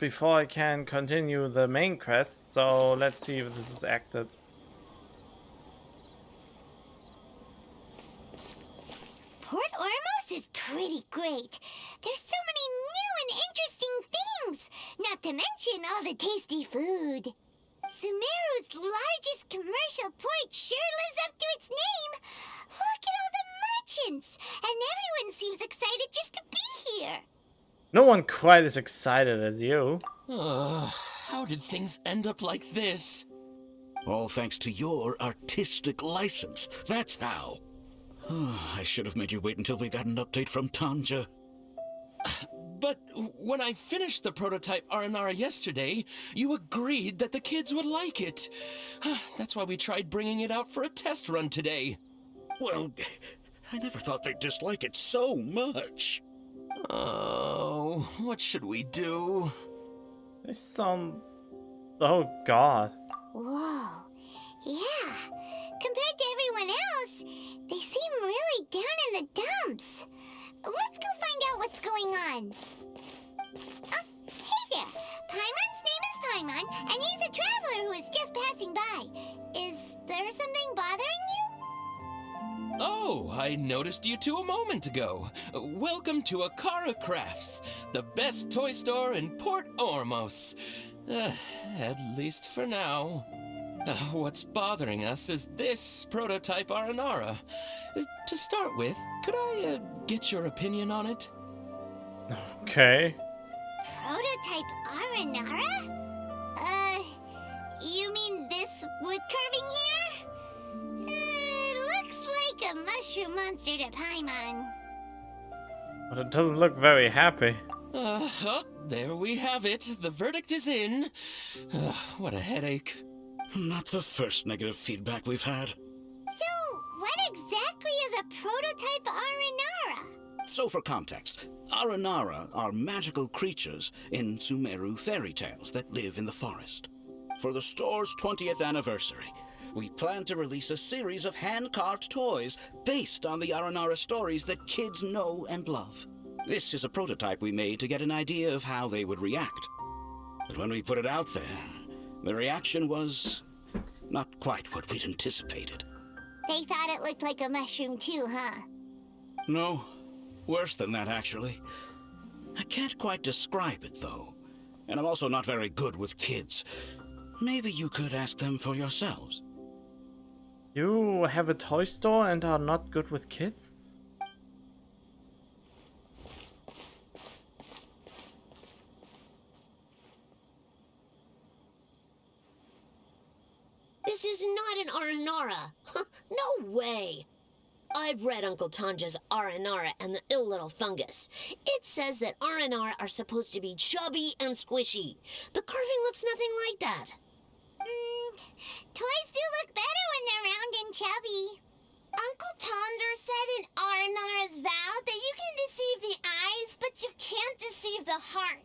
before I can continue the main quest, so let's see if this is acted. Port Ormos is pretty great. There's so many new and interesting things, not to mention all the tasty food. Sumeru's largest commercial port sure lives up to its name. Look at all the merchants, and everyone seems excited just to be here. No one quite as excited as you. How did things end up like this? All thanks to your artistic license. That's how. I should have made you wait until we got an update from Tanja. But when I finished the prototype Aranara yesterday, you agreed that the kids would like it. That's why we tried bringing it out for a test run today. Well, I never thought they'd dislike it so much. Oh, what should we do? They sound... Oh god. Whoa, yeah. Compared to everyone else, they seem really down in the dumps. Let's go find out what's going on. Oh, hey there. Paimon's name is Paimon, and he's a traveler who is just passing by. Is there something bothering you? Oh, I noticed you two a moment ago. Welcome to Akara Crafts, the best toy store in Port Ormos. At least for now. What's bothering us is this prototype Aranara. To start with, could I get your opinion on it? Okay. Prototype Aranara? You mean this wood carving here? It looks like a mushroom monster to Paimon. But it doesn't look very happy. Oh, there we have it. The verdict is in. What a headache. Not the first negative feedback we've had. So, what exactly is a prototype Aranara? So for context, Aranara are magical creatures in Sumeru fairy tales that live in the forest. For the store's 20th anniversary, we plan to release a series of hand-carved toys based on the Aranara stories that kids know and love. This is a prototype we made to get an idea of how they would react. But when we put it out there, the reaction was not quite what we'd anticipated. They thought it looked like a mushroom too, huh? No, worse than that, actually. I can't quite describe it, though. And I'm also not very good with kids. Maybe you could ask them for yourselves. You have a toy store and are not good with kids? This is not an Aranara. No way. I've read Uncle Tanja's Aranara and the Ill Little Fungus. It says that Aranara are supposed to be chubby and squishy. The carving looks nothing like that. Toys do look better when they're round and chubby. Uncle Tonder said in Aranara's vow that you can deceive the eyes, but you can't deceive the heart.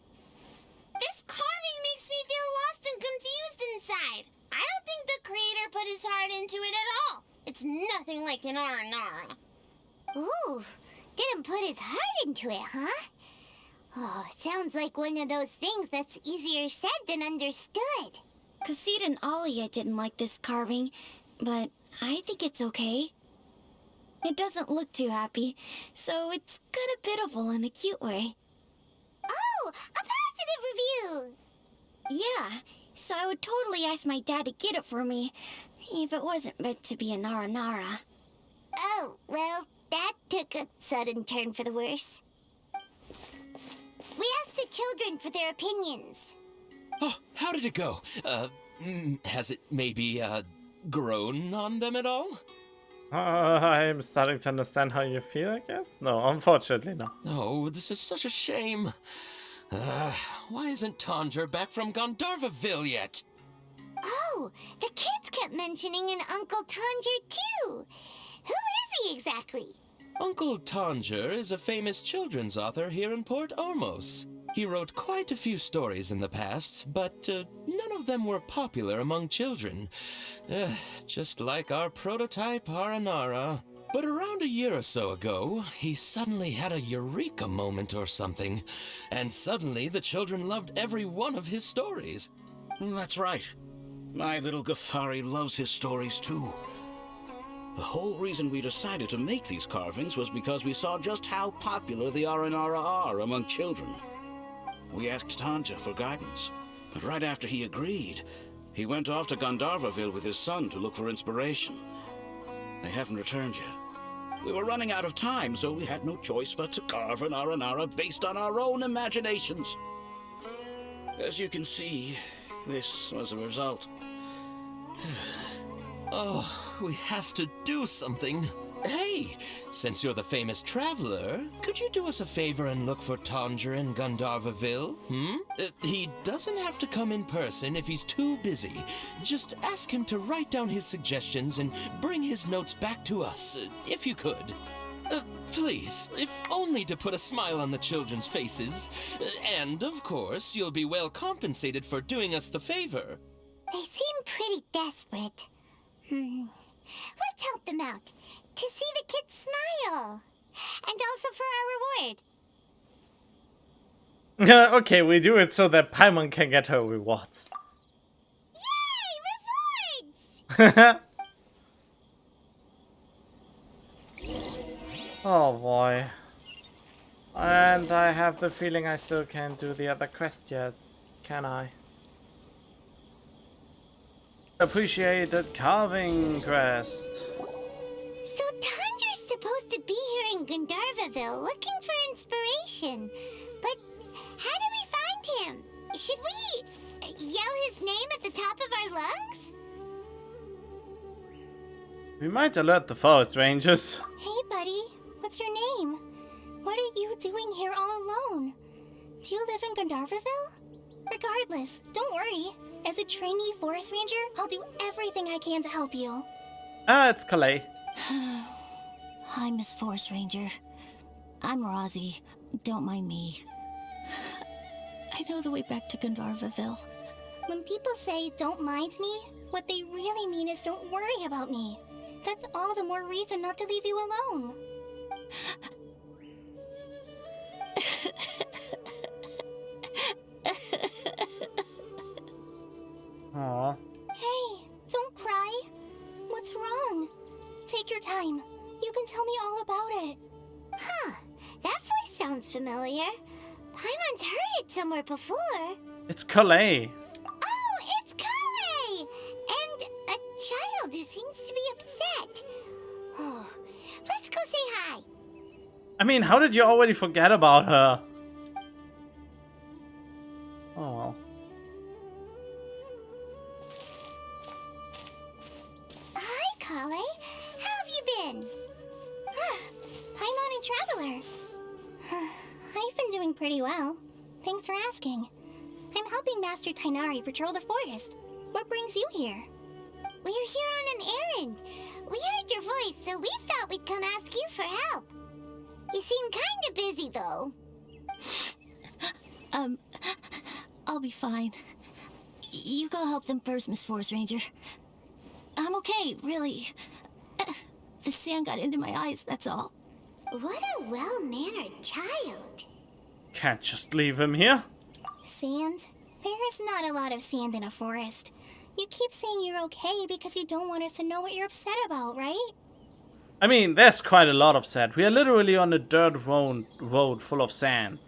This carving makes me feel lost and confused inside. I don't think the creator put his heart into it at all. It's nothing like an Aranara. Ooh, didn't put his heart into it, huh? Oh, sounds like one of those things that's easier said than understood. Cassid and Alia didn't like this carving, but I think it's okay. It doesn't look too happy, so it's kind of pitiful in a cute way. Oh, a positive review! Yeah, so I would totally ask my dad to get it for me, if it wasn't meant to be a Naranara. Oh, well, that took a sudden turn for the worse. We asked the children for their opinions. Oh, how did it go? Has it maybe, grown on them at all? I'm starting to understand how you feel, I guess? No, unfortunately not. Oh, this is such a shame. Why isn't Tanja back from Gandharvaville yet? Oh, the kids kept mentioning an Uncle Tanger, too. Who is he exactly? Uncle Tanger is a famous children's author here in Port Ormos. He wrote quite a few stories in the past, but none of them were popular among children. Just like our prototype Aranara. But around a year or so ago, he suddenly had a eureka moment or something, and suddenly the children loved every one of his stories. That's right. My little Ghaffari loves his stories too. The whole reason we decided to make these carvings was because we saw just how popular the Aranara are among children. We asked Tanja for guidance, but right after he agreed, he went off to Gandharvaville with his son to look for inspiration. They haven't returned yet. We were running out of time, so we had no choice but to carve an Aranara based on our own imaginations. As you can see, this was the result. Oh, we have to do something. Hey, since you're the famous traveler, could you do us a favor and look for Tanger in Gandharvaville? He doesn't have to come in person if he's too busy. Just ask him to write down his suggestions and bring his notes back to us, if you could. Please, if only to put a smile on the children's faces. And, of course, you'll be well compensated for doing us the favor. They seem pretty desperate. Let's help them out. To see the kids smile. And also for our reward. Okay, we do it so that Paimon can get her rewards. Yay! Rewards! Oh boy. And I have the feeling I still can't do the other quest yet, can I? Appreciated Carving quest. So Tanger's supposed to be here in Gandharvaville looking for inspiration. But how do we find him? Should we yell his name at the top of our lungs? We might alert the forest rangers. Hey, buddy. What's your name? What are you doing here all alone? Do you live in Gandharvaville? Regardless, don't worry. As a trainee forest ranger, I'll do everything I can to help you. Ah, it's Calais. Hi, Miss Forest Ranger. I'm Rozzy. Don't mind me. I know the way back to Gandharvaville. When people say, don't mind me, what they really mean is don't worry about me. That's all the more reason not to leave you alone. Aww. Hey, don't cry. What's wrong? Take your time. You can tell me all about it. Huh. That voice sounds familiar. Paimon's heard it somewhere before. It's Calais. Oh, it's Kale! And a child who seems to be upset. Oh, let's go say hi. I mean, how did you already forget about her? Oh well. Hi, Kale. How have you been? Paimon and Traveler. I've been doing pretty well. Thanks for asking. I'm helping Master Tainari patrol the forest. What brings you here? We're here on an errand. We heard your voice, so we thought we'd come ask you for help. You seem kinda busy, though. I'll be fine. You go help them first, Miss Forest Ranger. I'm okay, really. The sand got into my eyes, that's all. What a well-mannered child. Can't just leave him here. Sand? There is not a lot of sand in a forest. You keep saying you're okay because you don't want us to know what you're upset about, right? I mean, there's quite a lot of sand. We are literally on a dirt road full of sand.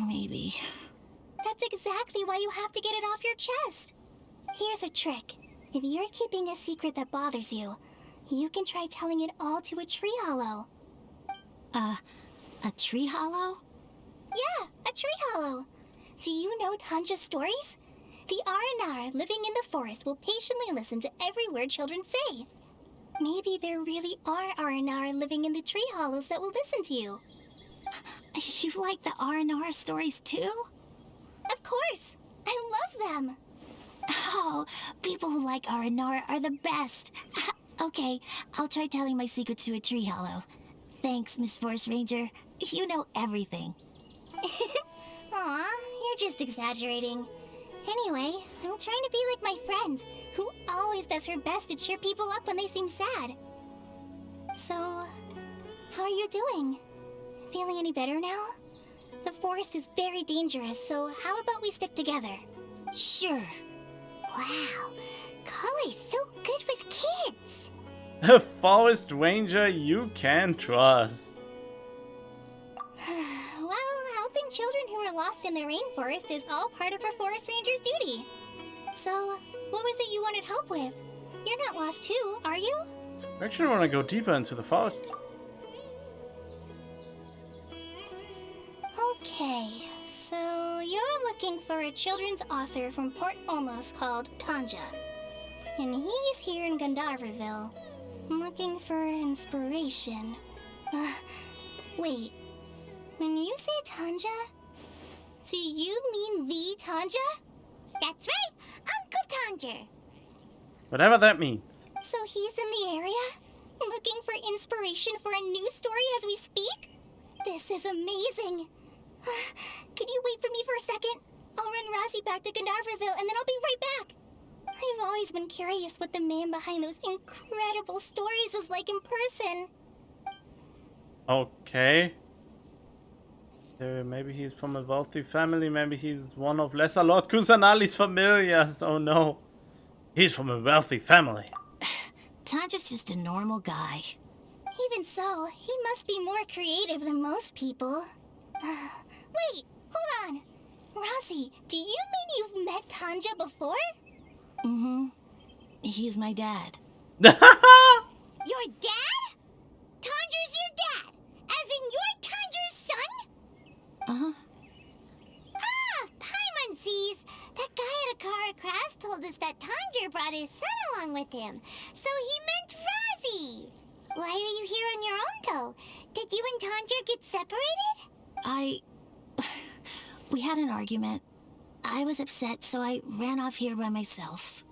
Maybe. That's exactly why you have to get it off your chest. Here's a trick. If you're keeping a secret that bothers you, you can try telling it all to a tree hollow. A tree hollow? Yeah, a tree hollow. Do you know Tanja's stories? The Aranara living in the forest will patiently listen to every word children say. Maybe there really are Aranara living in the tree hollows that will listen to you. You like the Aranara stories too? Of course. I love them. Oh, people who like Aranara are the best. Okay, I'll try telling my secrets to a tree hollow. Thanks, Miss Forest Ranger. You know everything. Aw, you're just exaggerating. Anyway, I'm trying to be like my friend, who always does her best to cheer people up when they seem sad. So, how are you doing? Feeling any better now? The forest is very dangerous, so how about we stick together? Sure. Wow, Kale's so good with kids. A forest ranger you can trust. Well, helping children who are lost in the rainforest is all part of a forest ranger's duty. So, what was it you wanted help with? You're not lost too, are you? I actually want to go deeper into the forest. Okay, so you're looking for a children's author from Port Olmos called Tanja. And he's here in Gandharvaville, looking for inspiration. Wait, when you say Tanja, do you mean the Tanja? That's right, Uncle Tanger. Whatever that means. So he's in the area, looking for inspiration for a new story as we speak? This is amazing. Could you wait for me for a second? I'll run Razzie back to Gandharvaville and then I'll be right back. I've always been curious what the man behind those incredible stories is like in person. Okay. Maybe he's from a wealthy family. Maybe he's one of Lesser Lord Kusanali's familiars. Oh no. He's from a wealthy family. Tanja's just a normal guy. Even so, he must be more creative than most people. Wait, hold on. Razzie, do you mean you've met Tanja before? Mm-hmm. He's my dad. Your dad? Tanger's your dad? As in you're Tanger's son? Uh-huh. Ah, Paimon sees. That guy at Akara Crafts told us that Tanger brought his son along with him. So he meant Razzie. Why are you here on your own, though? Did you and Tanger get separated? We had an argument. I was upset, so I ran off here by myself.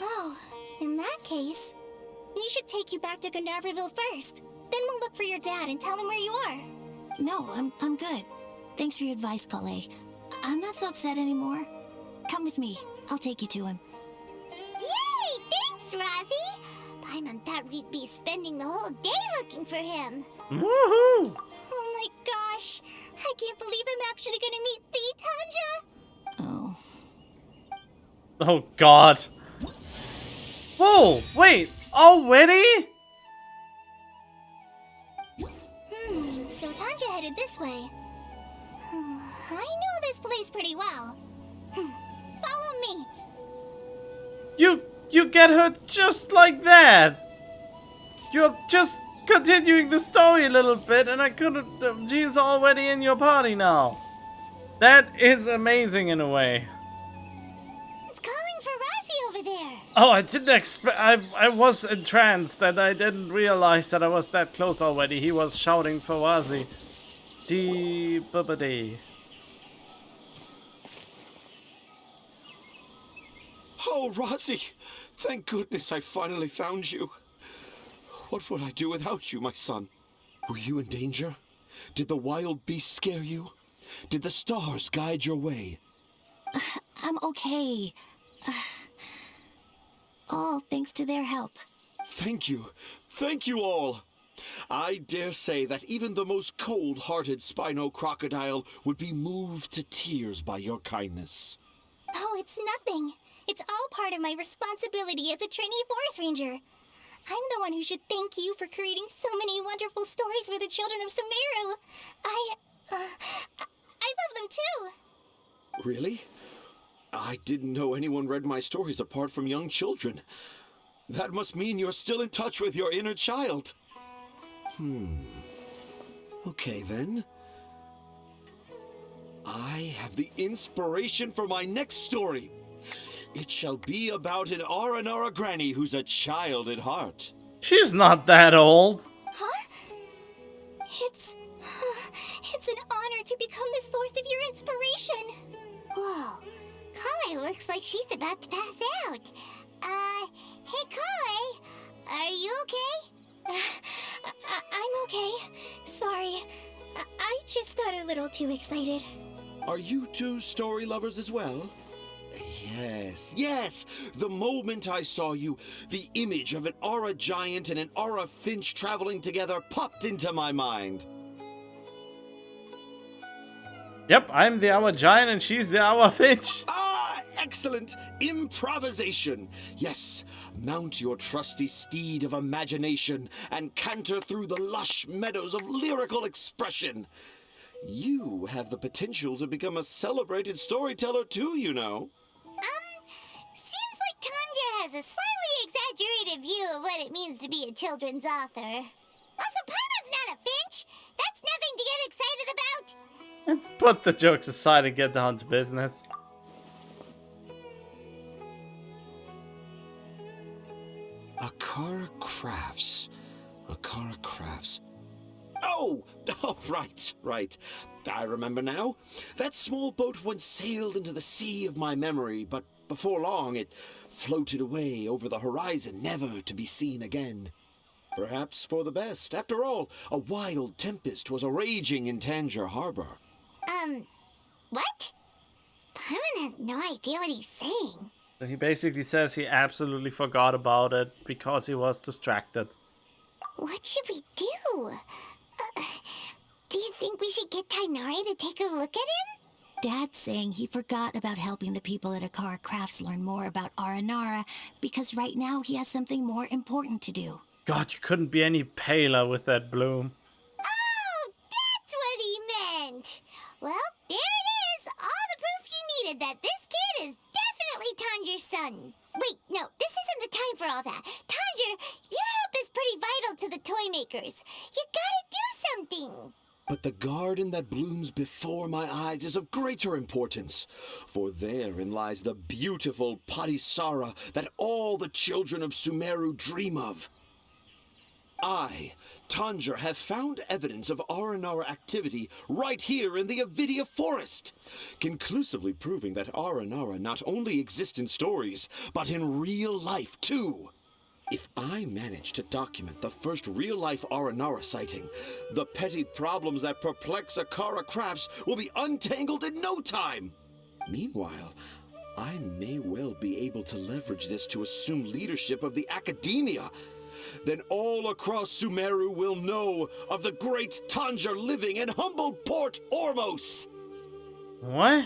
Oh, in that case, we should take you back to Gandharvaville first. Then we'll look for your dad and tell him where you are. No, I'm good. Thanks for your advice, Kale. I'm not so upset anymore. Come with me. I'll take you to him. Yay! Thanks, Razzie. Paimon thought we'd be spending the whole day looking for him. Woohoo! Oh my gosh, I can't believe I'm actually gonna meet the Tanja. Oh. Oh god. Whoa, wait, already? So Tanja headed this way. I know this place pretty well. Follow me. You get her just like that. You're just continuing the story a little bit and I couldn't, she's already in your party now. That is amazing in a way. It's calling for Razzie over there. Oh, I didn't expect, I was entranced that I didn't realize that I was that close already. He was shouting for Razzie. T.bone. Oh, Razzie! Thank goodness I finally found you. What would I do without you, my son? Were you in danger? Did the wild beasts scare you? Did the stars guide your way? I'm okay. All thanks to their help. Thank you. Thank you all. I dare say that even the most cold-hearted Spino crocodile would be moved to tears by your kindness. Oh, it's nothing. It's all part of my responsibility as a trainee forest ranger. I'm the one who should thank you for creating so many wonderful stories for the children of Sumeru. I love them too. Really? I didn't know anyone read my stories apart from young children. That must mean you're still in touch with your inner child. Okay, then. I have the inspiration for my next story. It shall be about an Aranara granny who's a child at heart. She's not that old. Huh? It's an honor to become the source of your inspiration. Whoa, Kale looks like she's about to pass out. Hey Kale, are you okay? I'm okay. Sorry. I just got a little too excited. Are you two story lovers as well? Yes. The moment I saw you, the image of an aura giant and an aura finch traveling together popped into my mind. Yep, I'm the Hour Giant and she's the Hour Finch. Ah, excellent! Improvisation! Yes, mount your trusty steed of imagination and canter through the lush meadows of lyrical expression. You have the potential to become a celebrated storyteller too, you know. Seems like Tanja has a slightly exaggerated view of what it means to be a children's author. Also, Paimon's not a finch. That's nothing to get excited about. Let's put the jokes aside and get down to business. Akara Crafts. Akara Crafts. Oh, right. I remember now. That small boat once sailed into the sea of my memory, but before long it floated away over the horizon, never to be seen again. Perhaps for the best. After all, a wild tempest was a-raging in Tangier Harbor. What? Paimon has no idea what he's saying. So he basically says he absolutely forgot about it because he was distracted. What should we do? Do you think we should get Tainari to take a look at him? Dad's saying he forgot about helping the people at Akara Crafts learn more about Aranara because right now he has something more important to do. God, you couldn't be any paler with that bloom. Oh, that's what he meant. Well, there it is. All the proof you needed that this kid is definitely Tanjir's son. Wait, no, this isn't the time for all that. Tanjir, your help is pretty vital to the toy makers. You gotta do something. But the garden that blooms before my eyes is of greater importance, for therein lies the beautiful Parisara that all the children of Sumeru dream of. I, Tanjir, have found evidence of Aranara activity right here in the EVGA forest, conclusively proving that Aranara not only exists in stories, but in real life too. If I manage to document the first real-life Aranara sighting, the petty problems that perplex Akara Crafts will be untangled in no time. Meanwhile, I may well be able to leverage this to assume leadership of the academia. Then all across Sumeru will know of the great Tanjir living in humble Port Ormos. What?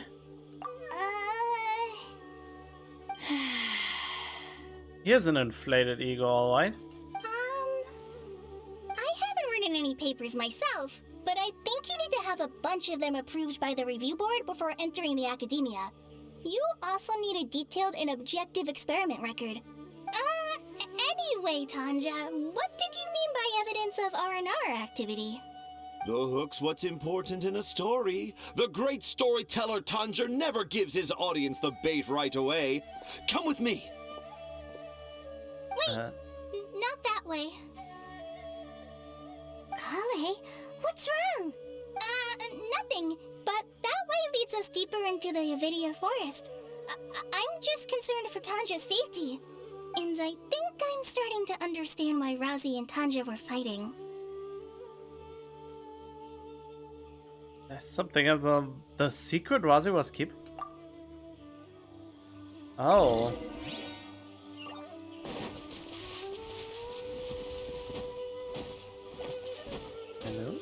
He has an inflated ego, alright. I haven't written any papers myself, but I think you need to have a bunch of them approved by the review board before entering the academia. You also need a detailed and objective experiment record. Anyway, Tanja, what did you mean by evidence of Aranara activity? The hook's what's important in a story. The great storyteller Tanjir never gives his audience the bait right away. Come with me. Wait, not that way. Kale, what's wrong? Nothing, but that way leads us deeper into the EVGA forest. I'm just concerned for Tanja's safety. And I think I'm starting to understand why Razi and Tanja were fighting. There's something else on the secret Razi was keeping. Oh. Hello?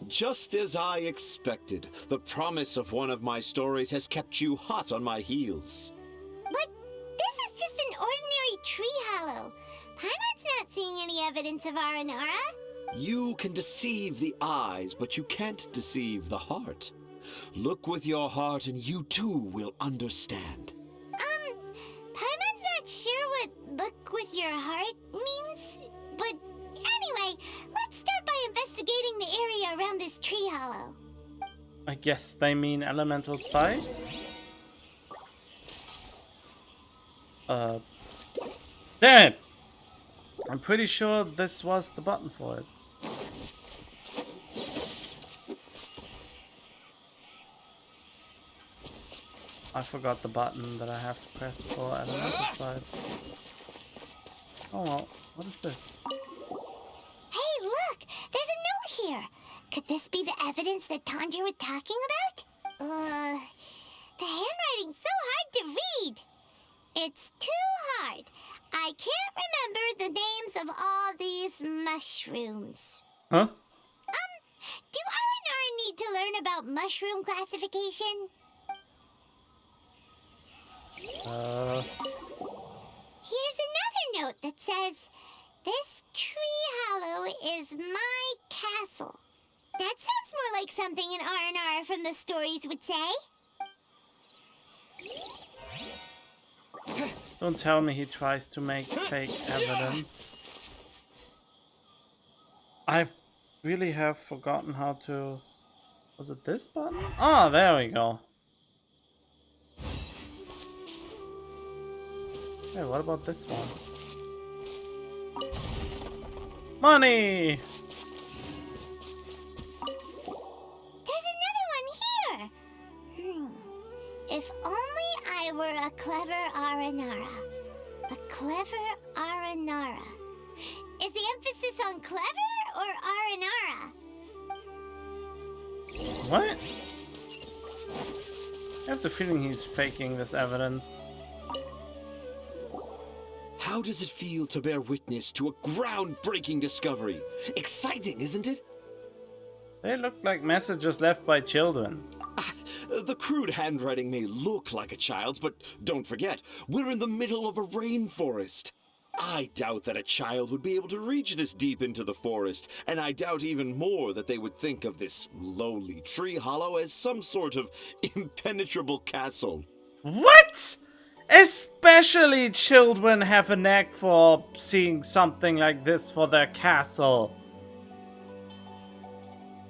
Just as I expected, the promise of one of my stories has kept you hot on my heels. But this is just an ordinary tree hollow. Paimon's not seeing any evidence of Aranara. You can deceive the eyes, but you can't deceive the heart. Look with your heart and you too will understand. Paimon's not sure what look with your heart means. But anyway, let's start by investigating the area around this tree hollow. I guess they mean elemental sight? Damn it! I'm pretty sure this was the button for it. I forgot the button that I have to press for elemental sight. Oh well, what is this? Hey, look! There's a note here! Could this be the evidence that Tanjir was talking about? The handwriting's so hard to read. It's too hard. I can't remember the names of all these mushrooms. Huh? Do R&R need to learn about mushroom classification? Here's another note that says, "This tree hollow is my castle." That sounds more like something an R&R from the stories would say. Don't tell me he tries to make fake evidence. I really have forgotten how to... Was it this button? Oh, there we go. Hey, what about this one? Money! There's another one here. If only I were a clever Aranara. A clever Aranara. Is the emphasis on clever or Aranara? What? I have the feeling he's faking this evidence. How does it feel to bear witness to a groundbreaking discovery? Exciting, isn't it? They look like messages left by children. The crude handwriting may look like a child's, but don't forget, we're in the middle of a rainforest. I doubt that a child would be able to reach this deep into the forest, and I doubt even more that they would think of this lowly tree hollow as some sort of impenetrable castle. What? Especially children have a knack for seeing something like this for their castle.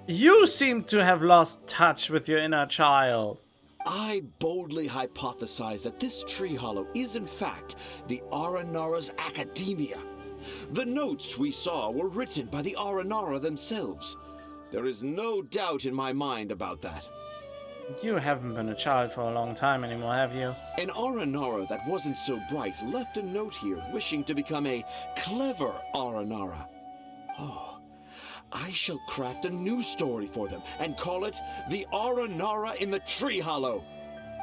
You seem to have lost touch with your inner child. I boldly hypothesize that this tree hollow is in fact the Aranara's academia. The notes we saw were written by the Aranara themselves. There is no doubt in my mind about that. You haven't been a child for a long time anymore, have you? An Aranara that wasn't so bright left a note here wishing to become a clever Aranara. Oh, I shall craft a new story for them and call it The Aranara in the Tree Hollow.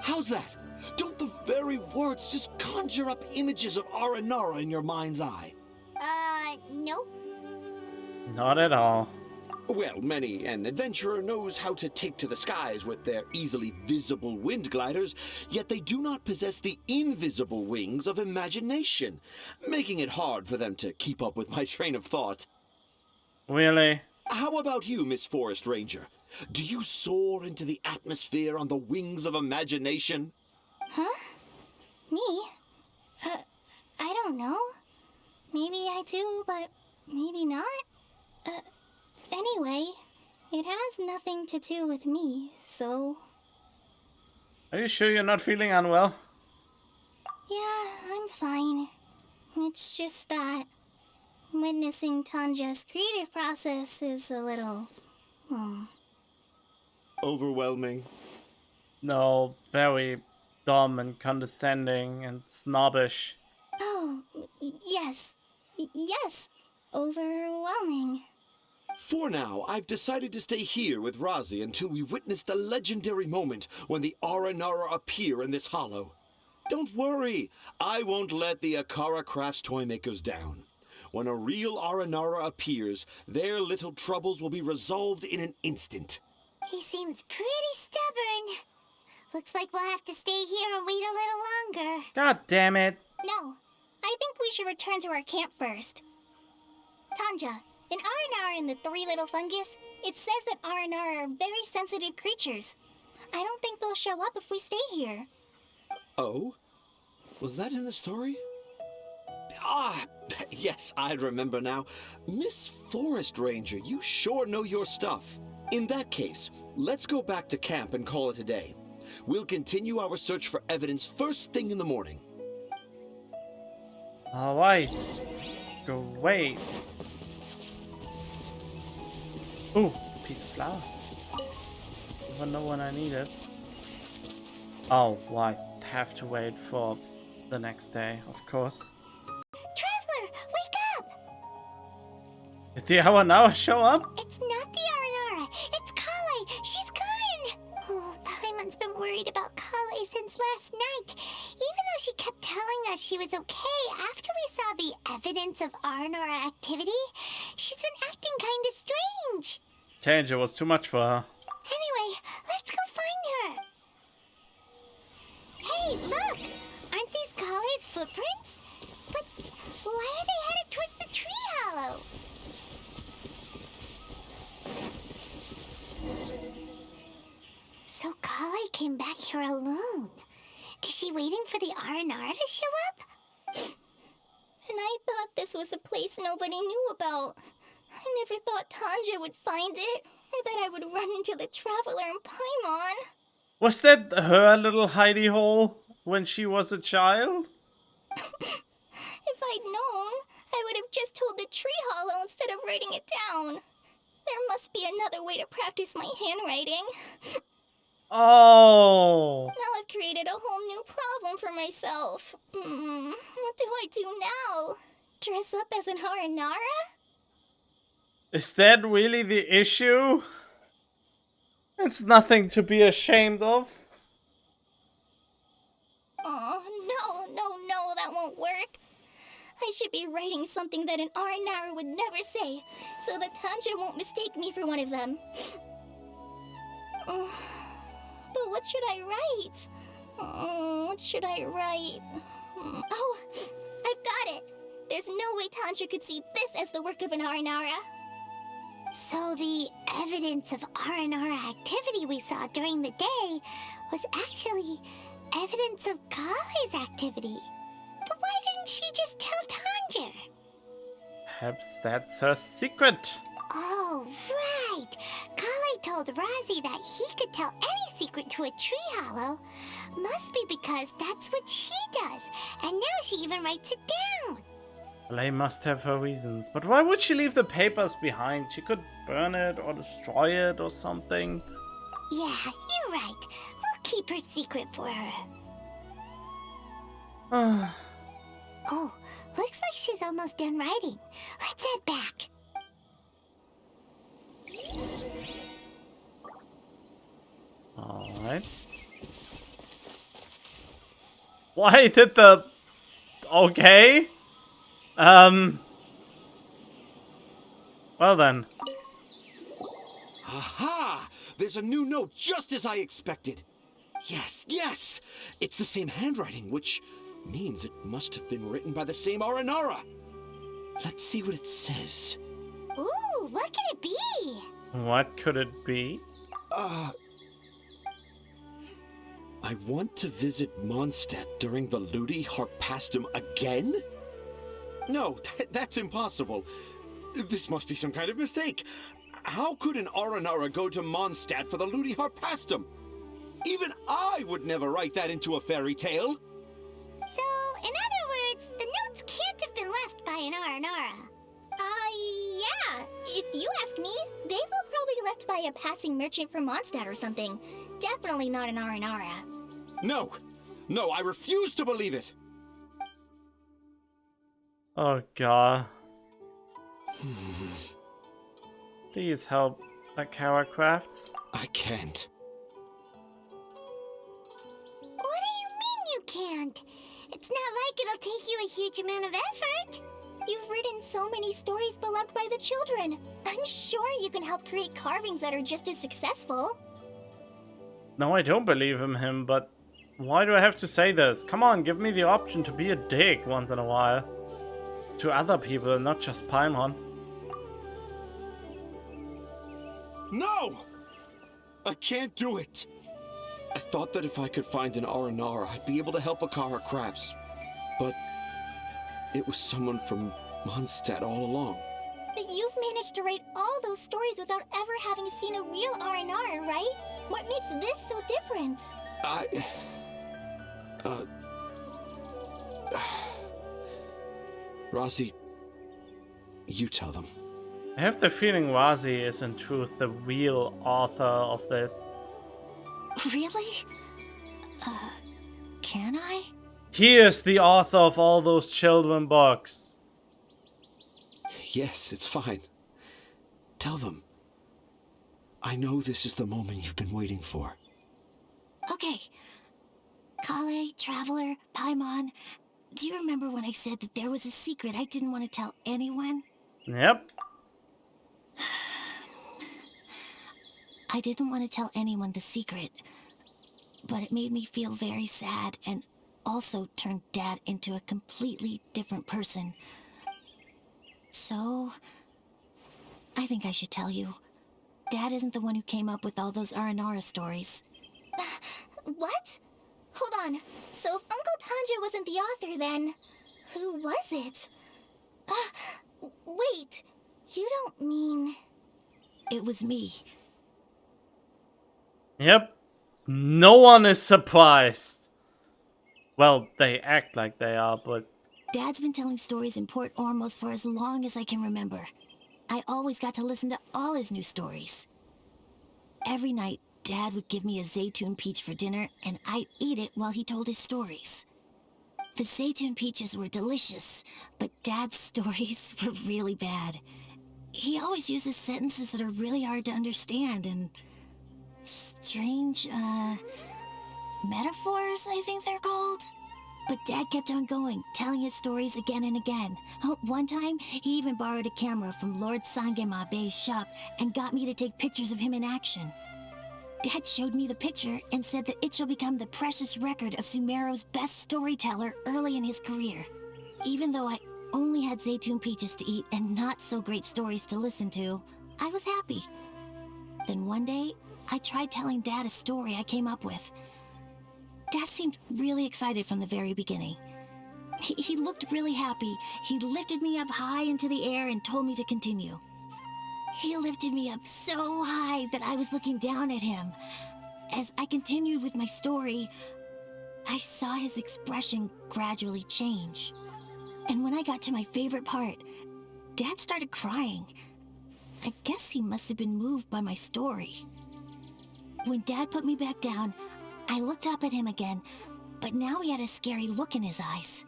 How's that? Don't the very words just conjure up images of Aranara in your mind's eye? Nope. Not at all. Well, many an adventurer knows how to take to the skies with their easily visible wind gliders, yet they do not possess the invisible wings of imagination, making it hard for them to keep up with my train of thought. Really? How about you, Miss Forest Ranger? Do you soar into the atmosphere on the wings of imagination? Huh? Me? I don't know. Maybe I do, but maybe not. Anyway, it has nothing to do with me, so... Are you sure you're not feeling unwell? Yeah, I'm fine. It's just that witnessing Tanja's creative process is a little... Overwhelming. No, very dumb and condescending and snobbish. Oh, yes. Yes. Overwhelming. For now, I've decided to stay here with Razi until we witness the legendary moment when the Aranara appear in this hollow. Don't worry, I won't let the Akara Crafts toy makers down. When a real Aranara appears, their little troubles will be resolved in an instant. He seems pretty stubborn. Looks like we'll have to stay here and wait a little longer. God damn it. No, I think we should return to our camp first. Tanja, in R&R in the Three Little Fungus, it says that R&R are very sensitive creatures. I don't think they'll show up if we stay here. Oh? Was that in the story? Ah, yes, I remember now. Miss Forest Ranger, you sure know your stuff. In that case, let's go back to camp and call it a day. We'll continue our search for evidence first thing in the morning. Alright. Great. Ooh, piece of flour. Never know when I need it. Oh, well, I have to wait for the next day, of course. Traveler, wake up! Did the hour now show up? It's not the Aranara. It's Kale. She's gone. Oh, Paimon's been worried about Kale since last night. Even though she kept telling us she was okay after we saw the evidence of Arnora activity, she's been acting kind of strange. Danger was too much for her. Anyway, let's go find her. Hey, look! Aren't these Kale's footprints? But why are they headed towards the tree hollow? So Kale came back here alone. Is she waiting for the Aranara to show up? And I thought this was a place nobody knew about. I never thought Tanja would find it, or that I would run into the Traveler in Paimon. Was that her little hidey hole when she was a child? If I'd known, I would have just told the tree hollow instead of writing it down. There must be another way to practice my handwriting. Oh. Now I've created a whole new problem for myself. What do I do now? Dress up as an Haranara? Is that really the issue? It's nothing to be ashamed of. Oh, no, that won't work. I should be writing something that an Aranara would never say, so that Tanja won't mistake me for one of them. But what should I write? What should I write? Oh, I've got it! There's no way Tanja could see this as the work of an Aranara. So the evidence of Aranara activity we saw during the day was actually evidence of Kale's activity. But why didn't she just tell Tanja? Perhaps that's her secret. Oh, right. Kale told Razi that he could tell any secret to a tree hollow. Must be because that's what she does. And now she even writes it down. Lay must have her reasons. But why would she leave the papers behind? She could burn it or destroy it or something. Yeah, you're right. We'll keep her secret for her. Oh, looks like she's almost done writing. Let's head back. Alright. Why did the... Okay. Well then. Aha! There's a new note just as I expected. Yes, yes! It's the same handwriting, which means it must have been written by the same Aranara. Let's see what it says. Ooh, what could it be? What could it be? I want to visit Mondstadt during the Ludi Harpastum again? No, that's impossible. This must be some kind of mistake. How could an Aranara go to Mondstadt for the Ludi Harpastum? Even I would never write that into a fairy tale. So, in other words, the notes can't have been left by an Aranara. Yeah. If you ask me, they were probably left by a passing merchant from Mondstadt or something. Definitely not an Aranara. No, I refuse to believe it. Oh god. Please help Akara Crafts. I can't. What do you mean you can't? It's not like it'll take you a huge amount of effort. You've written so many stories beloved by the children. I'm sure you can help create carvings that are just as successful. No, I don't believe in him, but why do I have to say this? Come on, give me the option to be a dick once in a while. To other people, not just Paimon. No! I can't do it. I thought that if I could find an Aranara, I'd be able to help Akara Crafts. But it was someone from Mondstadt all along. But you've managed to write all those stories without ever having seen a real Aranara, right? What makes this so different? Razi, you tell them. I have the feeling Razi is in truth the real author of this. Really? Can I? He is the author of all those children books. Yes, it's fine. Tell them. I know this is the moment you've been waiting for. Okay. Kale, Traveler, Paimon, do you remember when I said that there was a secret I didn't want to tell anyone? Yep. I didn't want to tell anyone the secret, but it made me feel very sad and also turned Dad into a completely different person. So, I think I should tell you. Dad isn't the one who came up with all those Aranara stories. What? Hold on. So if Uncle Tanja wasn't the author, then who was it? Wait. You don't mean... It was me. Yep. No one is surprised. Well, they act like they are, but... Dad's been telling stories in Port Ormos for as long as I can remember. I always got to listen to all his new stories. Every night, Dad would give me a Zaytun peach for dinner, and I'd eat it while he told his stories. The Zaytun peaches were delicious, but Dad's stories were really bad. He always uses sentences that are really hard to understand, and strange, metaphors, I think they're called. But Dad kept on going, telling his stories again and again. One time, he even borrowed a camera from Lord Sangema Bey's shop and got me to take pictures of him in action. Dad showed me the picture and said that it shall become the precious record of Sumeru's best storyteller early in his career. Even though I only had Zaytun peaches to eat and not so great stories to listen to, I was happy. Then one day, I tried telling Dad a story I came up with. Dad seemed really excited from the very beginning. He looked really happy. He lifted me up high into the air and told me to continue. He lifted me up so high that I was looking down at him. As I continued with my story, I saw his expression gradually change. And when I got to my favorite part, Dad started crying. I guess he must have been moved by my story. When Dad put me back down, I looked up at him again, but now he had a scary look in his eyes.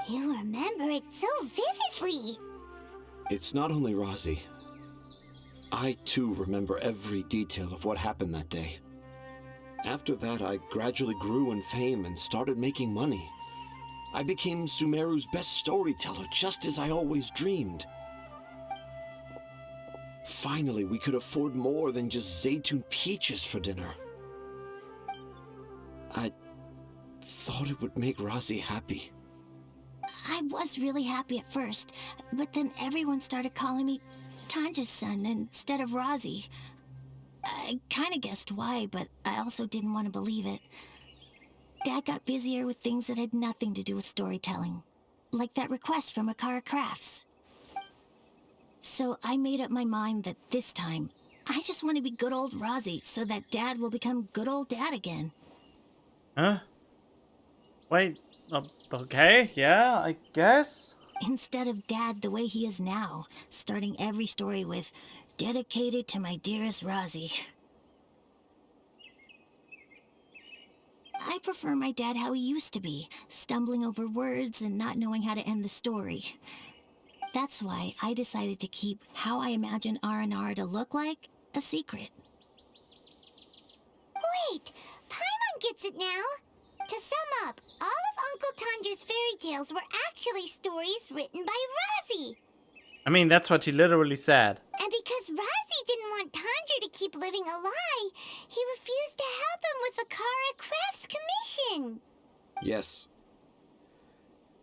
You remember it so vividly. It's not only Razi. I too remember every detail of what happened that day. After that, I gradually grew in fame and started making money. I became Sumeru's best storyteller, just as I always dreamed. Finally, we could afford more than just Zaytun peaches for dinner. I thought it would make Razi happy. I was really happy at first, but then everyone started calling me Tanja's son instead of Razi. I kinda guessed why, but I also didn't want to believe it. Dad got busier with things that had nothing to do with storytelling, like that request from Akara Crafts. So I made up my mind that this time, I just want to be good old Razi so that Dad will become good old Dad again. Huh? Wait, okay, yeah, I guess? Instead of Dad the way he is now, starting every story with, dedicated to my dearest Razi. I prefer my dad how he used to be, stumbling over words and not knowing how to end the story. That's why I decided to keep how I imagine Aranara to look like a secret. Wait, Paimon gets it now. To sum up, all of Uncle Tanja's fairy tales were actually stories written by Razi. I mean, that's what he literally said. And because Razi didn't want Tanja to keep living a lie, he refused to help him with the Kara Crafts commission. Yes.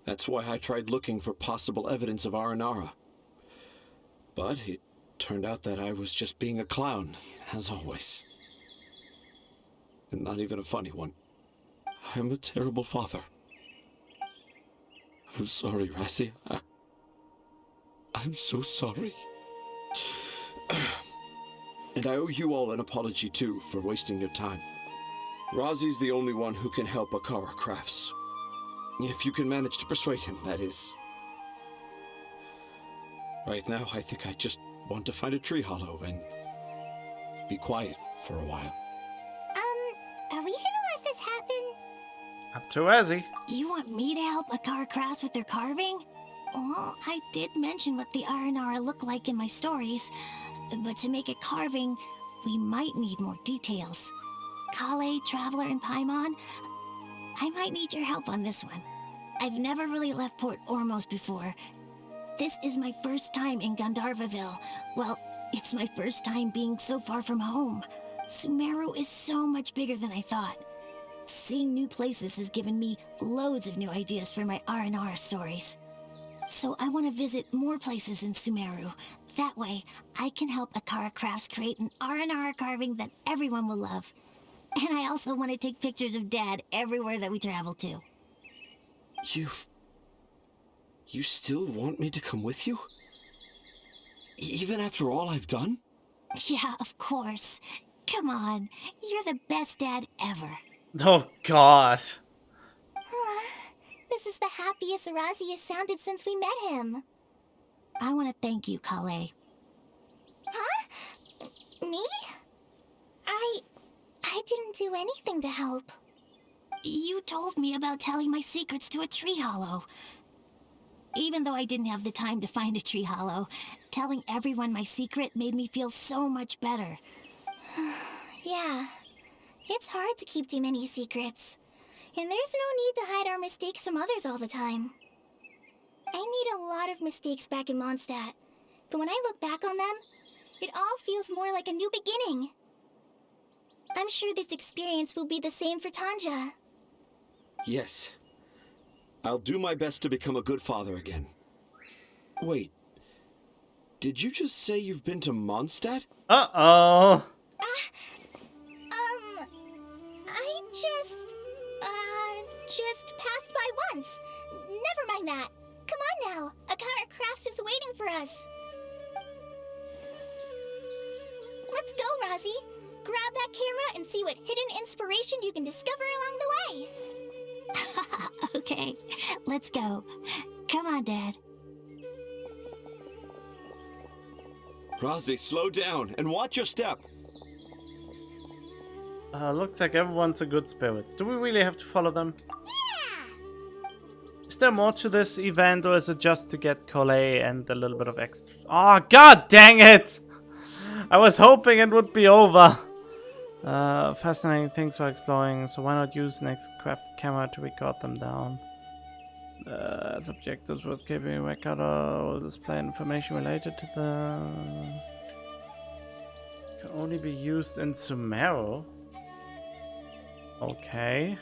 That's why I tried looking for possible evidence of Aranara. But it turned out that I was just being a clown, as always. And not even a funny one. I'm a terrible father. I'm sorry, Razi. I'm so sorry. And I owe you all an apology, too, for wasting your time. Razi's the only one who can help Akara Crafts. If you can manage to persuade him, that is. Right now, I think I just want to find a tree hollow and be quiet for a while. Are we gonna let this happen? Up to Ezzy. You want me to help Akara Crafts with their carving? Well, I did mention what the Aranara look like in my stories, but to make a carving, we might need more details. Kale, Traveler, and Paimon, I might need your help on this one. I've never really left Port Ormos before. This is my first time in Gandharvaville. Well, it's my first time being so far from home. Sumeru is so much bigger than I thought. Seeing new places has given me loads of new ideas for my R&R stories. So I want to visit more places in Sumeru. That way, I can help Akara Crafts create an R&R carving that everyone will love. And I also want to take pictures of Dad everywhere that we travel to. You still want me to come with you? Even after all I've done? Yeah, of course. Come on, you're the best dad ever. Oh God. This is the happiest Razi has sounded since we met him. I want to thank you, Kale. Huh? Me? I didn't do anything to help. You told me about telling my secrets to a tree hollow. Even though I didn't have the time to find a tree hollow, telling everyone my secret made me feel so much better. Yeah, it's hard to keep too many secrets. And there's no need to hide our mistakes from others all the time. I made a lot of mistakes back in Mondstadt, but when I look back on them, it all feels more like a new beginning. I'm sure this experience will be the same for Tanja. Yes. I'll do my best to become a good father again. Wait. Did you just say you've been to Mondstadt? Uh-oh. I just passed by once. Never mind that. Come on now. Akara Crafts is waiting for us. Let's go, Razi. Grab that camera and see what hidden inspiration you can discover along the way. Okay, let's go. Come on, Dad. Razi, slow down and watch your step. Looks like everyone's in good spirits. Do we really have to follow them? Yeah! Is there more to this event, or is it just to get Collet and a little bit of extra? Oh, god dang it! I was hoping it would be over. Fascinating things we're exploring, so why not use an crafted camera to record them down? As objectives worth keeping a record or will display information related to the... Can only be used in Sumeru. Okay.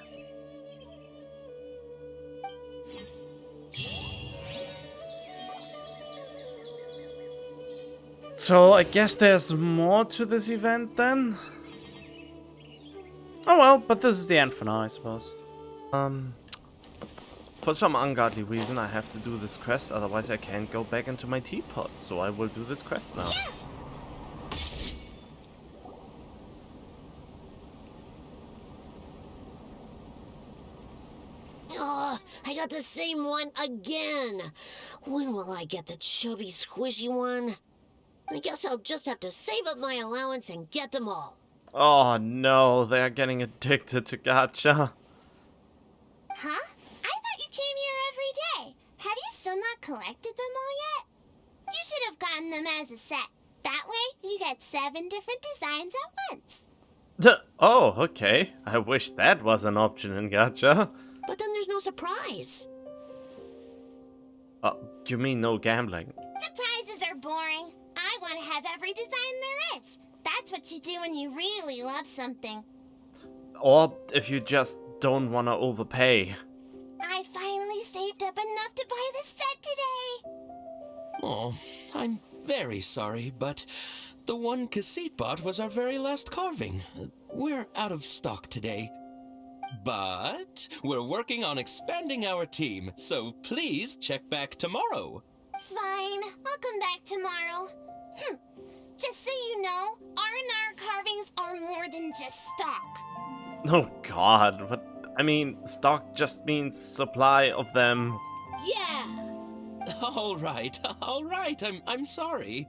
So I guess there's more to this event then? Oh well, but this is the end for now, I suppose. For some ungodly reason I have to do this quest, otherwise I can't go back into my teapot, so I will do this quest now. Oh, I got the same one again. When will I get the chubby, squishy one? I guess I'll just have to save up my allowance and get them all. Oh no, they are getting addicted to gacha. Huh? I thought you came here every day. Have you still not collected them all yet? You should have gotten them as a set. That way, you get 7 different designs at once. Oh, okay. I wish that was an option in gacha. But then there's no surprise. You mean no gambling? Surprises are boring. I want to have every design there is. That's what you do when you really love something. Or if you just don't want to overpay. I finally saved up enough to buy the set today. Oh, I'm very sorry, but the one cassette bot was our very last carving. We're out of stock today. But we're working on expanding our team, so please check back tomorrow. Fine, I'll come back tomorrow. Just so you know, R&R carvings are more than just stock. Oh god, what? I mean, stock just means supply of them. Yeah! All right. I'm sorry.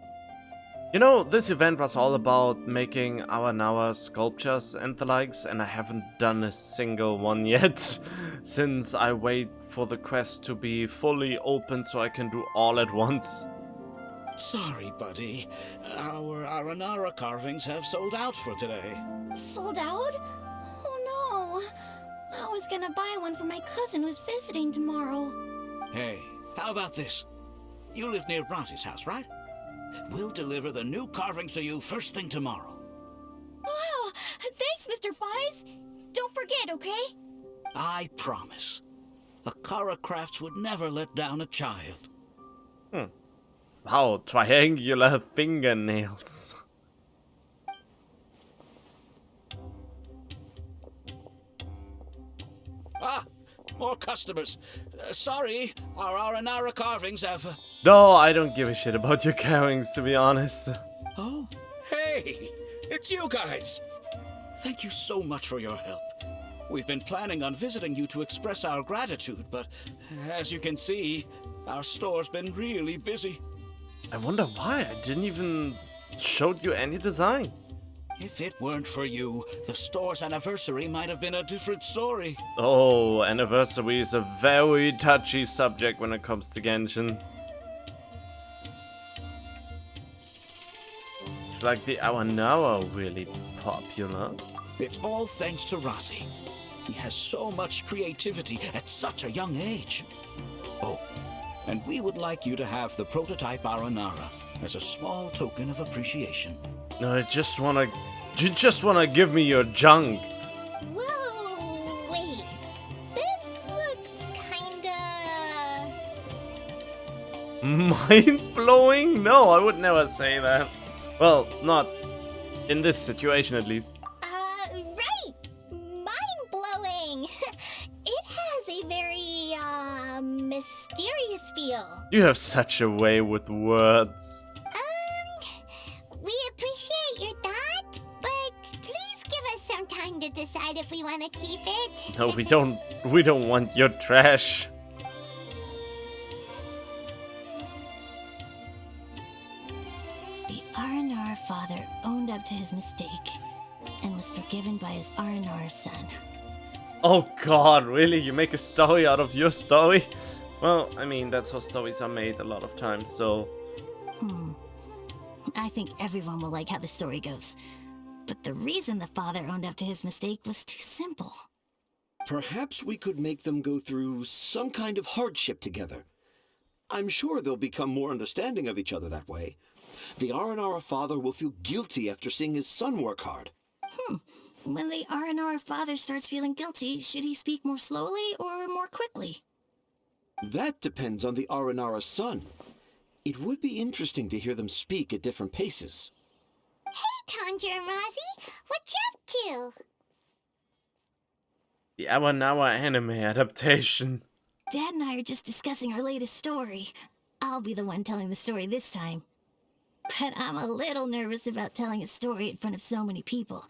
You know, this event was all about making our sculptures and the likes, and I haven't done a single one yet, since I wait for the quest to be fully open so I can do all at once. Sorry, buddy. Our Aranara carvings have sold out for today. Sold out? Oh no. I was gonna buy one for my cousin who's visiting tomorrow. Hey, how about this? You live near Bronte's house, right? We'll deliver the new carvings to you first thing tomorrow. Wow, thanks, Mr. Fies. Don't forget, okay? I promise. Akara Crafts would never let down a child. Wow, triangular fingernails. Ah, more customers. Sorry, our Aranara carvings have... No, I don't give a shit about your carvings, to be honest. Oh, hey, it's you guys. Thank you so much for your help. We've been planning on visiting you to express our gratitude, but as you can see, our store's been really busy. I wonder why I didn't even show you any designs. If it weren't for you, the store's anniversary might have been a different story. Oh, anniversary is a very touchy subject when it comes to Genshin. It's like the Aranara really popular. It's all thanks to Rossi. He has so much creativity at such a young age. Oh, and we would like you to have the prototype Aranara as a small token of appreciation. No, you just wanna give me your junk. Whoa, wait. This looks kinda... Mind-blowing? No, I would never say that. Well, not in this situation at least. Right! Mind-blowing! It has a very, mysterious feel. You have such a way with words. We appreciate your thought, but please give us some time to decide if we want to keep it. No, we don't want your trash. The Aranara father owned up to his mistake and was forgiven by his Aranara son. Oh god, really? You make a story out of your story? Well, I mean, that's how stories are made a lot of times, so... I think everyone will like how the story goes. But the reason the father owned up to his mistake was too simple. Perhaps we could make them go through some kind of hardship together. I'm sure they'll become more understanding of each other that way. The Aranara father will feel guilty after seeing his son work hard. When the Aranara father starts feeling guilty, should he speak more slowly or more quickly? That depends on the Aranara son. It would be interesting to hear them speak at different paces. Hey, Tanja and Rosie, what you up to? The Aranara anime adaptation. Dad and I are just discussing our latest story. I'll be the one telling the story this time. But I'm a little nervous about telling a story in front of so many people.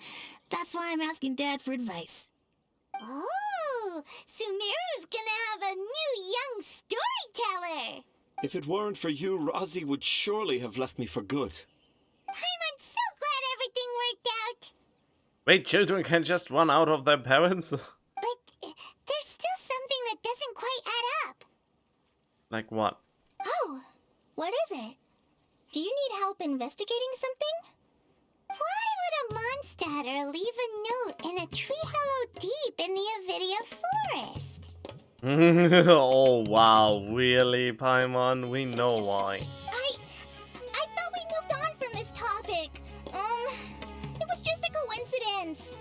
That's why I'm asking Dad for advice. Oh, Sumeru's gonna have a new young storyteller. If it weren't for you, Rosie would surely have left me for good. I'm so glad everything worked out. Wait, children can just run out of their parents? But there's still something that doesn't quite add up. Like what? Oh, what is it? Do you need help investigating something? Why would a monster leave a note in a tree hollow deep in the EVGA forest? Oh wow, really, Paimon? We know why. I thought we moved on from this topic. It was just a coincidence.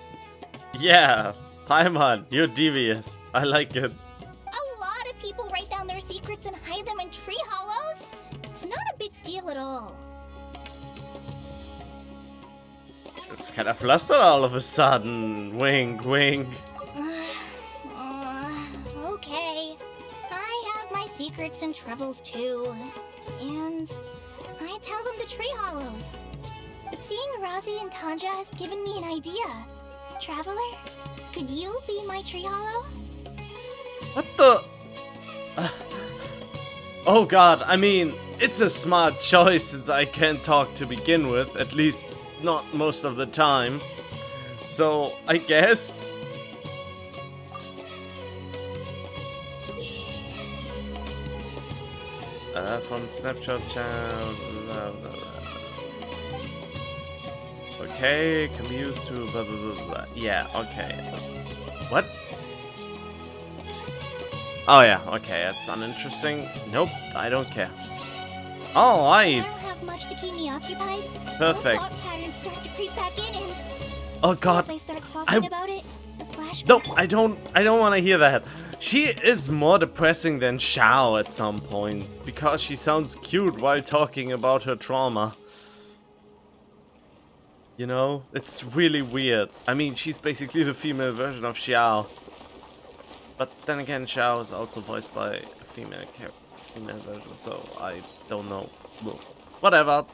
Yeah, Paimon, you're devious. I like it. A lot of people write down their secrets and hide them in tree hollows. It's not a big deal at all. It's kind of flustered all of a sudden. Wink, wink. Okay. I have my secrets and troubles too. And I tell them the tree hollows. But seeing Razi and Tanja has given me an idea. Traveler, could you be my tree hollow? What the? Oh god, I mean, it's a smart choice since I can't talk to begin with, at least not most of the time. So, I guess... from Snapshot channel... Okay, can be used to blah blah blah blah. Yeah, okay. What? Oh yeah, okay, that's uninteresting. Nope, I don't care. I Alright, don't have much to keep me occupied. perfect. Old thought patterns start to creep back in, and Oh as soon god, as I start talking about it, the flashbacks. nope, I don't want to hear that. She is more depressing than Xiao at some points, because she sounds cute while talking about her trauma. You know, it's really weird. I mean, she's basically the female version of Xiao. But then again, Xiao is also voiced by a female version, so I don't know. Well, whatever.